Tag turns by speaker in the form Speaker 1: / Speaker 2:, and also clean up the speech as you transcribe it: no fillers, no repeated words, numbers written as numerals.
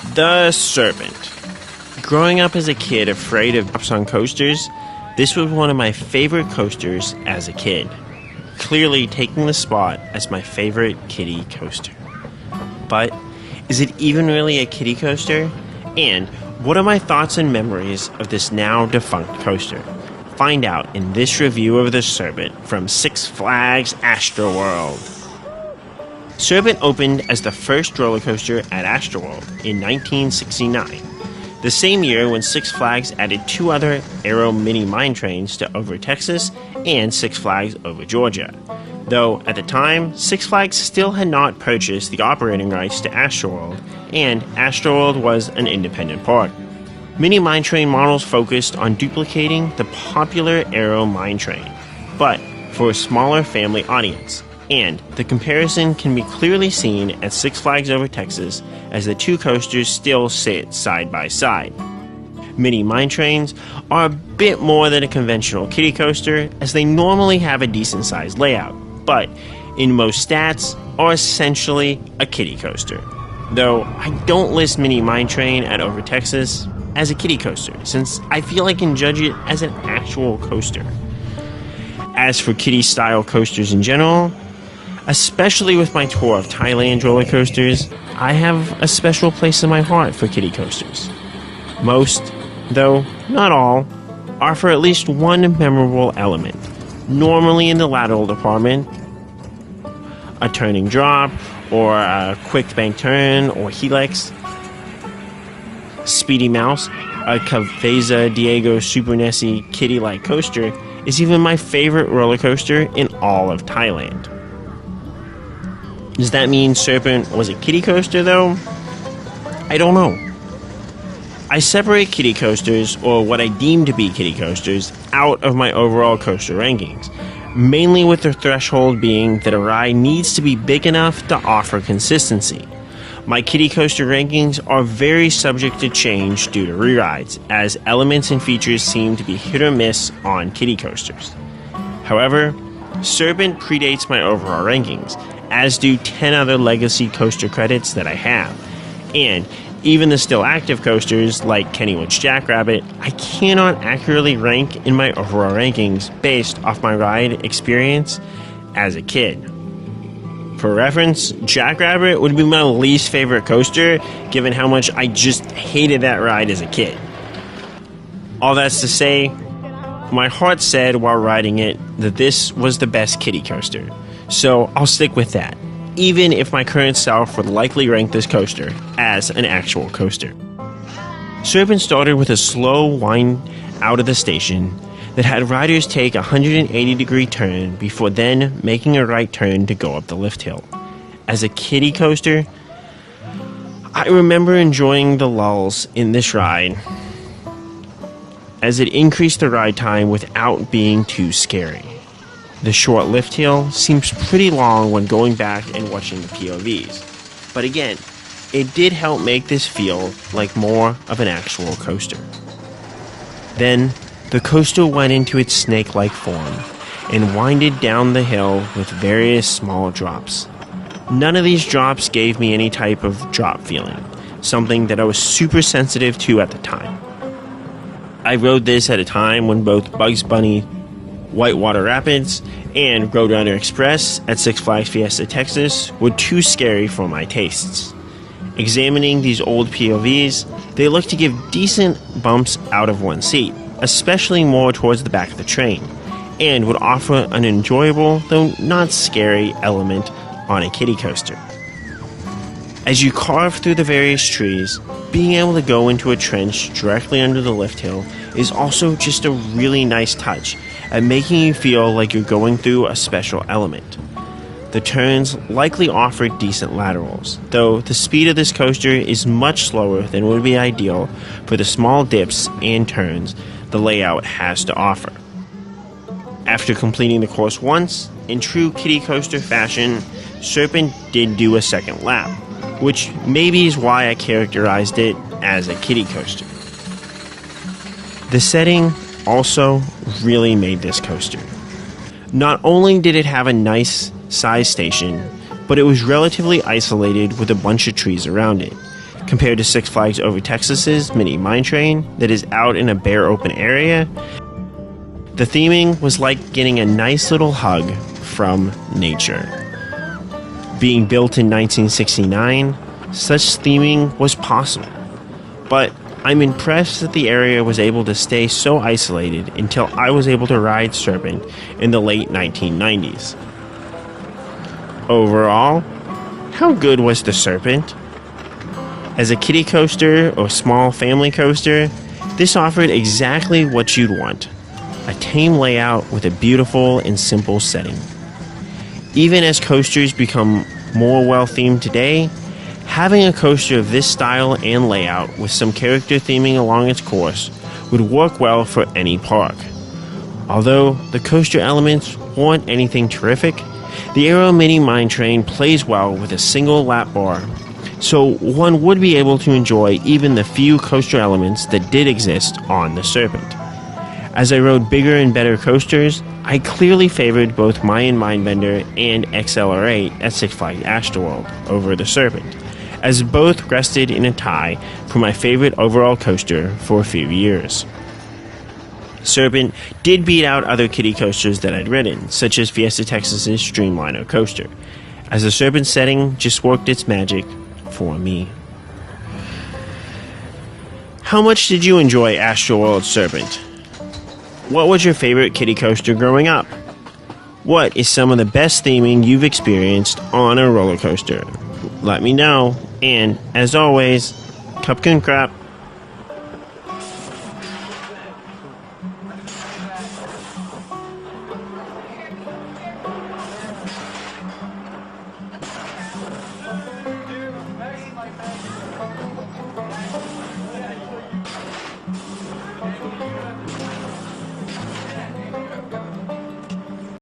Speaker 1: The Serpent. Growing up as a kid afraid of drops on coasters, this was one of my favorite coasters as a kid, clearly taking the spot as my favorite kiddie coaster. But is it even really a kiddie coaster? And what are my thoughts and memories of this now defunct coaster? Find out in this review of the Serpent from Six Flags Astroworld. Serpent opened as the first roller coaster at Astroworld in 1969, the same year when Six Flags added two other Aero mini mine trains to over Texas and Six Flags over Georgia. Though at the time, Six Flags still had not purchased the operating rights to Astroworld, and Astroworld was an independent park. Mini mine train models focused on duplicating the popular Aero mine train, but for a smaller family audience. And the comparison can be clearly seen at Six Flags Over Texas as the two coasters still sit side by side. Mini mine trains are a bit more than a conventional kiddie coaster, as they normally have a decent sized layout, but in most stats are essentially a kiddie coaster. Though I don't list Mini Mine Train at Over Texas as a kiddie coaster, since I feel I can judge it as an actual coaster. As for kiddie style coasters in general, especially with my tour of Thailand roller coasters, I have a special place in my heart for kiddie coasters. Most, though not all, are for at least one memorable element, normally in the lateral department, a turning drop, or a quick bank turn, or helix. Speedy Mouse, a Caveza Diego Super Nessie kiddie-like coaster, is even my favorite roller coaster in all of Thailand. Does that mean Serpent was a kiddie coaster, though? I don't know. I separate kiddie coasters, or what I deem to be kiddie coasters, out of my overall coaster rankings, mainly with the threshold being that a ride needs to be big enough to offer consistency. My kiddie coaster rankings are very subject to change due to re-rides, as elements and features seem to be hit or miss on kiddie coasters. However, Serpent predates my overall rankings, as do 10 other legacy coaster credits that I have. And even the still active coasters like Kennywood's Jackrabbit, I cannot accurately rank in my overall rankings based off my ride experience as a kid. For reference, Jackrabbit would be my least favorite coaster, given how much I just hated that ride as a kid. All that's to say, my heart said while riding it that this was the best kiddie coaster. So I'll stick with that, even if my current self would likely rank this coaster as an actual coaster. Serpent started with a slow wind out of the station that had riders take a 180-degree turn before then making a right turn to go up the lift hill. As a kiddie coaster, I remember enjoying the lulls in this ride, as it increased the ride time without being too scary. The short lift hill seems pretty long when going back and watching the POVs, but again, it did help make this feel like more of an actual coaster. Then, the coaster went into its snake-like form and winded down the hill with various small drops. None of these drops gave me any type of drop feeling, something that I was super sensitive to at the time. I rode this at a time when both Bugs Bunny Whitewater Rapids and Roadrunner Express at Six Flags Fiesta Texas were too scary for my tastes. Examining these old POVs, they look to give decent bumps out of one seat, especially more towards the back of the train, and would offer an enjoyable, though not scary, element on a kiddie coaster. As you carve through the various trees, being able to go into a trench directly under the lift hill is also just a really nice touch at making you feel like you're going through a special element. The turns likely offer decent laterals, though the speed of this coaster is much slower than would be ideal for the small dips and turns the layout has to offer. After completing the course once, in true kiddie coaster fashion, Serpent did do a second lap, which maybe is why I characterized it as a kiddie coaster. The setting also really made this coaster. Not only did it have a nice size station, but it was relatively isolated with a bunch of trees around it, Compared to Six Flags Over Texas's mini mine train that is out in a bare open area, the theming was like getting a nice little hug from nature. Being built in 1969, such theming was possible, but I'm impressed that the area was able to stay so isolated until I was able to ride Serpent in the late 1990s. Overall, how good was the Serpent? As a kiddie coaster or small family coaster, this offered exactly what you'd want: a tame layout with a beautiful and simple setting. Even as coasters become more well-themed today, having a coaster of this style and layout with some character theming along its course would work well for any park. Although the coaster elements weren't anything terrific, the Aero Mini Mine Train plays well with a single lap bar, so one would be able to enjoy even the few coaster elements that did exist on the Serpent. As I rode bigger and better coasters, I clearly favored both Mayan Mindbender and XLR8 at Six Flags Astroworld over the Serpent, as both rested in a tie for my favorite overall coaster for a few years. Serpent did beat out other kiddie coasters that I'd ridden, such as Fiesta Texas's Streamliner coaster, as the Serpent setting just worked its magic for me. How much did you enjoy Astroworld Serpent? What was your favorite kiddie coaster growing up? What is some of the best theming you've experienced on a roller coaster? Let me know, and as always, Cup Kun Crap.